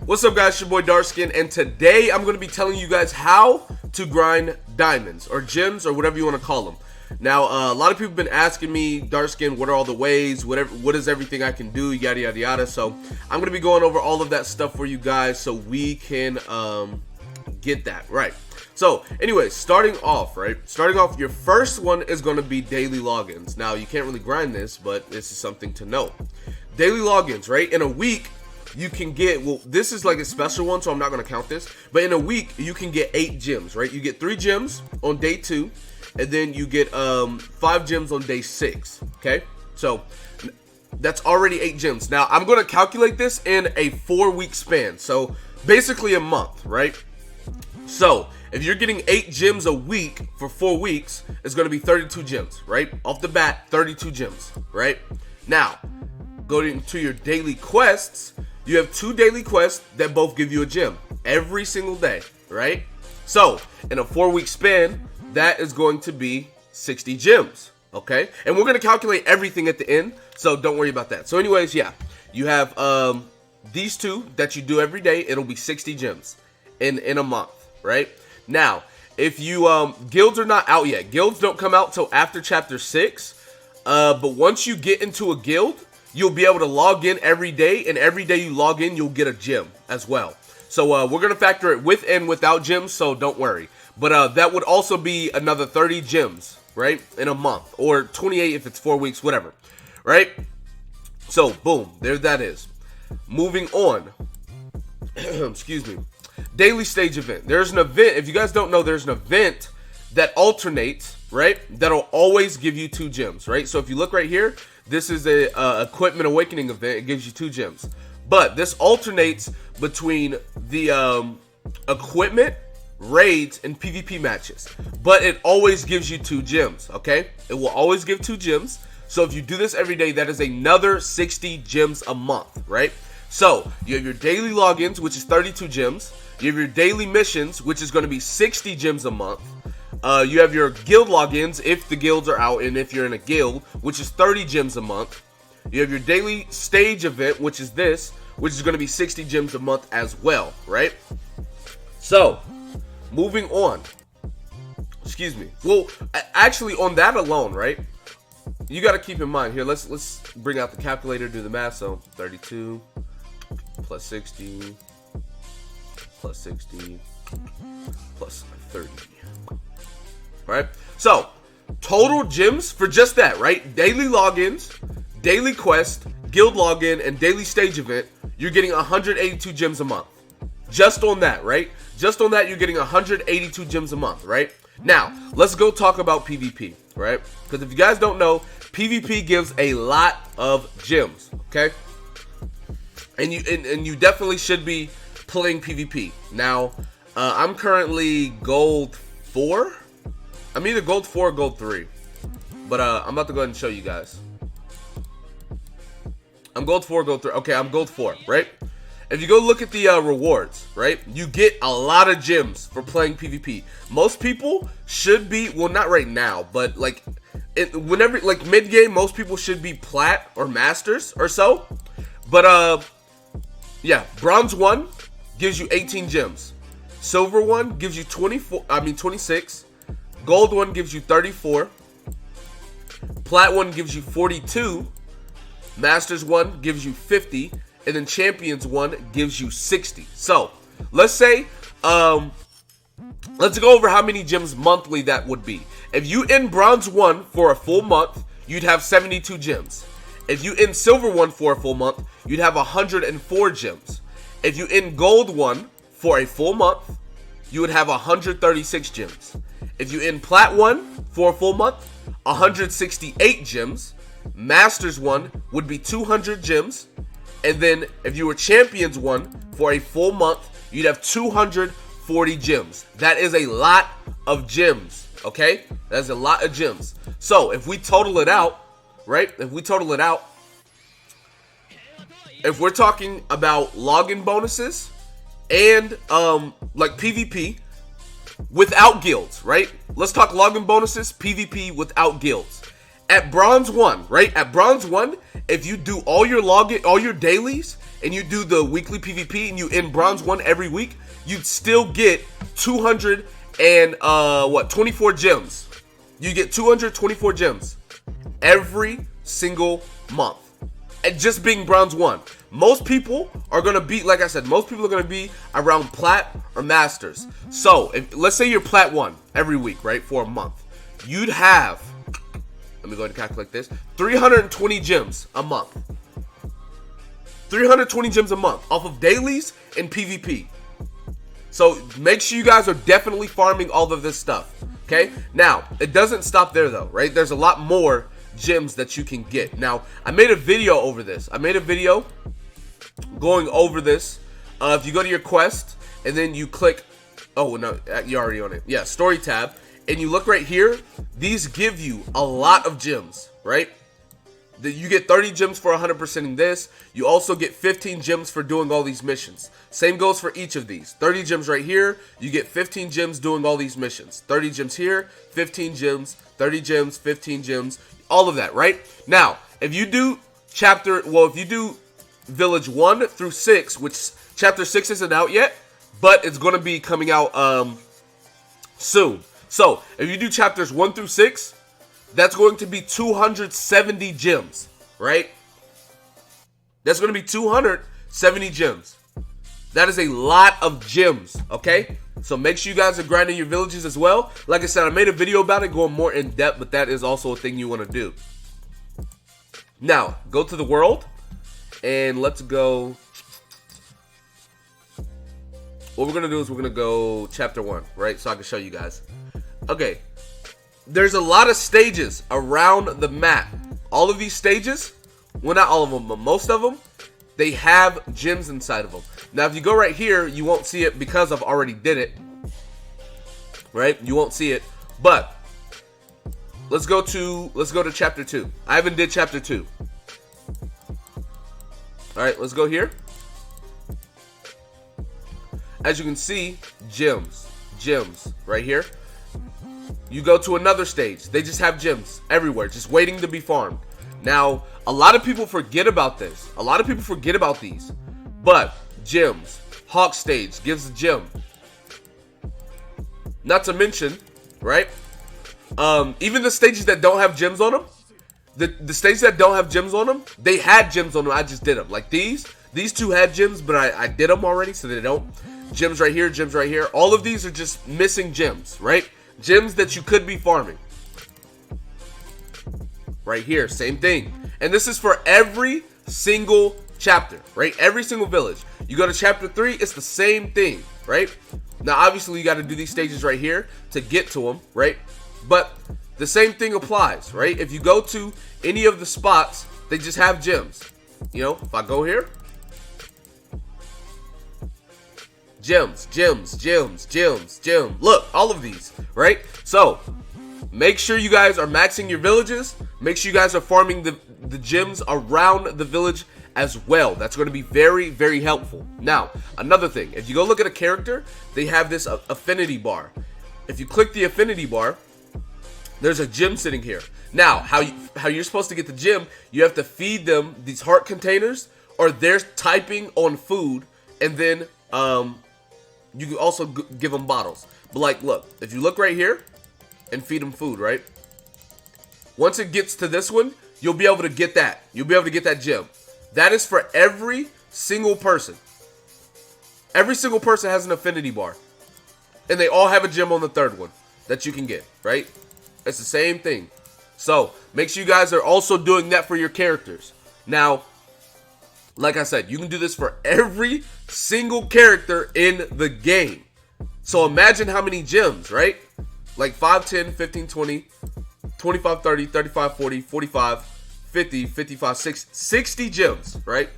What's up, guys? It's your boy Darkskin, and today I'm going to be telling you guys how to grind diamonds or gems or whatever you want to call them. Now, a lot of people have been asking me, Darkskin, what are all the ways, what is everything I can do, yada yada yada. So I'm going to be going over all of that stuff for you guys so we can get that right. So anyways, starting off, your first one is going to be daily logins. Now, you can't really grind this, but this is something to know. Daily logins, right? In a week, you can get, well, this is like a special one, so I'm not going to count this, but in a week, you can get 8 gems, right? You get 3 gems on day 2, and then you get 5 gems on day 6, okay? So that's already 8 gems. Now, I'm going to calculate this in a 4-week span, so basically a month, right? So if you're getting 8 gems a week for 4 weeks, it's going to be 32 gems, right? Off the bat, 32 gems, right? Now, going to your daily quests, you have 2 daily quests that both give you a gem every single day, right? So in a 4-week span, that is going to be 60 gems, okay? And we're going to calculate everything at the end, so don't worry about that. So anyways, yeah, you have these 2 that you do every day. It'll be 60 gems in a month, right? Now, if you guilds are not out yet. Guilds don't come out till after chapter 6. But once you get into a guild, you'll be able to log in every day, and every day you log in, you'll get a gem as well. So we're going to factor it with and without gems, so don't worry. But that would also be another 30 gems, right, in a month, or 28 if it's 4 weeks, whatever, right? So, boom, there that is. Moving on. Excuse me. Daily stage event. There's an event, if you guys don't know, there's an event that alternates, right, that'll always give you 2 gems, right? So if you look right here, this is a Equipment Awakening event. It gives you 2 gems. But this alternates between the equipment, raids, and PvP matches. But it always gives you 2 gems, okay? It will always give 2 gems. So if you do this every day, that is another 60 gems a month, right? So you have your daily logins, which is 32 gems. You have your daily missions, which is going to be 60 gems a month. You have your guild logins if the guilds are out and if you're in a guild, which is 30 gems a month. You have your daily stage event, which is this, which is going to be 60 gems a month as well, right? So, moving on. Excuse me. Well, actually, on that alone, right? You got to keep in mind here. Let's bring out the calculator, do the math. So, 32 plus 60 plus 60 plus 30. Right? So, total gems for just that, right? Daily logins, daily quest, guild login, and daily stage event, you're getting 182 gems a month. Just on that, right? Just on that, you're getting 182 gems a month, right? Now, let's go talk about PvP, right? Because if you guys don't know, PvP gives a lot of gems, okay? And you definitely should be playing PvP. Now, I'm currently gold 4. I'm either gold 4 or gold 3. But I'm about to go ahead and show you guys. I'm gold 4, gold 3. Okay, I'm gold 4, right? If you go look at the rewards, right? You get a lot of gems for playing PvP. Most people should be, well, not right now, but like whenever, like mid-game, most people should be plat or masters or so. But yeah, bronze 1 gives you 18 gems. Silver 1 gives you 26. Gold 1 gives you 34. Plat 1 gives you 42. Masters 1 gives you 50. And then Champions 1 gives you 60. So, let's say, let's go over how many gems monthly that would be. If you end Bronze 1 for a full month, you'd have 72 gems. If you end Silver 1 for a full month, you'd have 104 gems. If you end Gold 1 for a full month, you would have 136 gems. If you end Plat 1 for a full month, 168 gems. Masters 1 would be 200 gems. And then if you were Champions 1 for a full month, you'd have 240 gems. That is a lot of gems, okay? That's a lot of gems. So if we total it out, right? If we total it out, if we're talking about login bonuses and like PvP, without guilds, right? Let's talk login bonuses, PvP without guilds. At Bronze 1, right? At Bronze 1, if you do all your dailies and you do the weekly PvP and you end bronze 1 every week, you'd still get 24 gems. You get 224 gems every single month. And just being bronze 1. Most people are going to be, like I said, most people are going to be around plat or masters. So, let's say you're plat 1 every week, right, for a month. You'd have, let me go ahead and calculate this, 320 gems a month. 320 gems a month off of dailies and PvP. So, make sure you guys are definitely farming all of this stuff, okay? Now, it doesn't stop there though, right? There's a lot more gems that you can get. Now, I made a video over this. I made a video going over this. If you go to your quest and then you click, oh no, you're already on it. Yeah, story tab, and you look right here. These give you a lot of gems, right? You get 30 gems for 100%ing this. You also get 15 gems for doing all these missions. Same goes for each of these. 30 gems right here. You get 15 gems doing all these missions. 30 gems here, 15 gems, 30 gems, 15 gems, all of that, right? Now, if you do if you do village 1 through 6, which chapter 6 isn't out yet, but it's going to be coming out soon. So, if you do chapters 1 through 6, that's going to be 270 gems, right? That's going to be 270 gems. That is a lot of gems, okay? So make sure you guys are grinding your villages as well. Like I said, I made a video about it going more in depth, but that is also a thing you want to do. Now, go to the world, and let's go. What we're going to do is we're going to go chapter 1, right? So I can show you guys. Okay. There's a lot of stages around the map. All of these stages, well, not all of them, but most of them, they have gems inside of them. Now, if you go right here, you won't see it because I've already did it. Right? You won't see it. But let's go to chapter 2. I haven't did chapter 2. All right, let's go here. As you can see, gems right here. You go to another stage. They just have gems everywhere, just waiting to be farmed. Now, a lot of people forget about this. A lot of people forget about these. But gems, Hawk stage gives a gem. Not to mention, right? Even the stages that don't have gems on them, the stages that don't have gems on them, they had gems on them. I just did them. Like these two had gems, but I did them already, so they don't. Gems right here, gems right here. All of these are just missing gems, right? Gems that you could be farming. Right here, same thing. And this is for every single chapter, right? Every single village. You go to chapter 3, it's the same thing, right? Now, obviously, you got to do these stages right here to get to them, right? But the same thing applies, right? If you go to any of the spots, they just have gems. You know, if I go here, gems. Look, all of these, right? So, make sure you guys are maxing your villages. Make sure you guys are farming the gems around the village as well. That's going to be very, very helpful. Now, another thing. If you go look at a character, they have this Affinity Bar. If you click the Affinity Bar, there's a gem sitting here. Now, how you're supposed to get the gem, you have to feed them these heart containers, or they're typing on food, and then you can also give them bottles. But like, look, if you look right here and feed them food, right? Once it gets to this one, you'll be able to get that. You'll be able to get that gem. That is for every single person. Every single person has an Affinity Bar. And they all have a gem on the third one that you can get, right? It's the same thing. So, make sure you guys are also doing that for your characters. Now, like I said, you can do this for every single character in the game. So imagine how many gems, right? Like 5, 10, 15, 20, 25, 30, 35, 40, 45, 50, 55, 60 gems, right?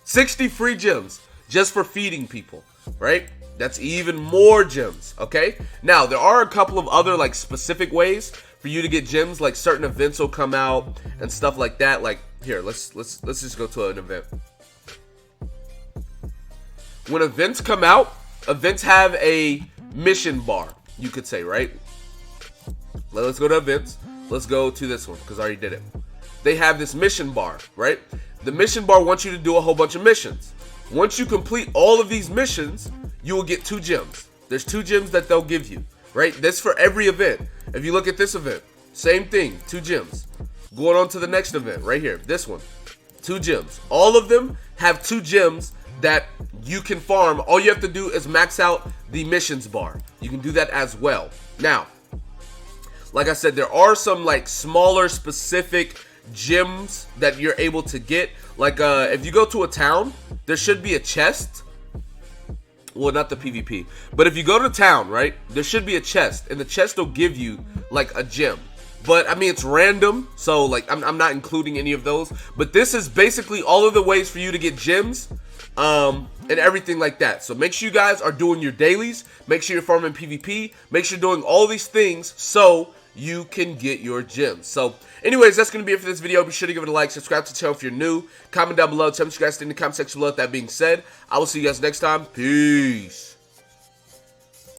60 free gems just for feeding people, right? That's even more gems, okay? Now, there are a couple of other like specific ways for you to get gems, like certain events will come out and stuff like that. Like here, let's just go to an event. When events come out, events have a mission bar, you could say, right? Let's go to events. Let's go to this one because I already did it. they have this mission bar, right? The mission bar wants you to do a whole bunch of missions. Once you complete all of these missions, you will get 2 gems. There's 2 gems that they'll give you, right? This for every event. If you look at this event, same thing, 2 gems. Going on to the next event, right here, this one, 2 gems. All of them have 2 gems that you can farm. All you have to do is max out the missions bar. You can do that as well. Now, like I said, there are some like smaller specific gems that you're able to get. Like if you go to a town, there should be a chest. Well, not the PvP, but if you go to town, right, there should be a chest, and the chest will give you like a gem. But I mean, it's random, so like I'm not including any of those. But this is basically all of the ways for you to get gems, and everything like that. So make sure you guys are doing your dailies. Make sure you're farming PvP. Make sure you're doing all these things so you can get your gems. So anyways, that's going to be it for this video. Be sure to give it a like, subscribe to the channel if you're new, comment down below, tell me what you guys think in the comment section below. That being said, I will see you guys next time. Peace.